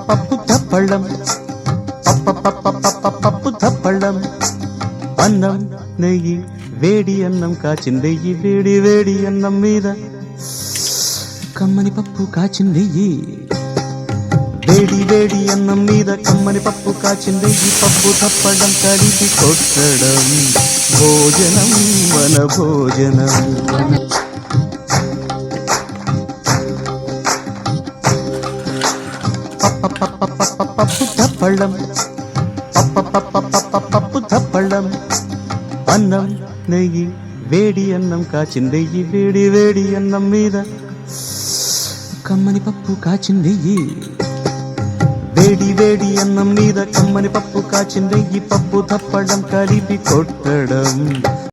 పప్పు తప్పళ్ళం పప్పు తప్పళ్ళం అన్నం నెయ్యి వేడి అన్నం కాచిందెయ్యి వేడి వేడి అన్నం మీద కమ్మని పప్పు కాచిందెయ్యి వేడి వేడి అన్నం మీద కమ్మని పప్పు కాచిందెయ్యి పప్పు తప్పడం కలిపి కొట్టడం భోజనం వన భోజనం పప్పు తప్పళ్ళం పప్పు తప్పళ్ళం అన్నం నెయ్యి వేడి అన్నం కాచిందెయ్యి వేడి వేడి అన్నం మీద కమ్మని పప్పు కాచిందెయ్యి వేడి వేడి అన్నం మీద కమ్మని పప్పు కాచిందెయ్యి పప్పు తప్పడం కలిపి కొట్టడం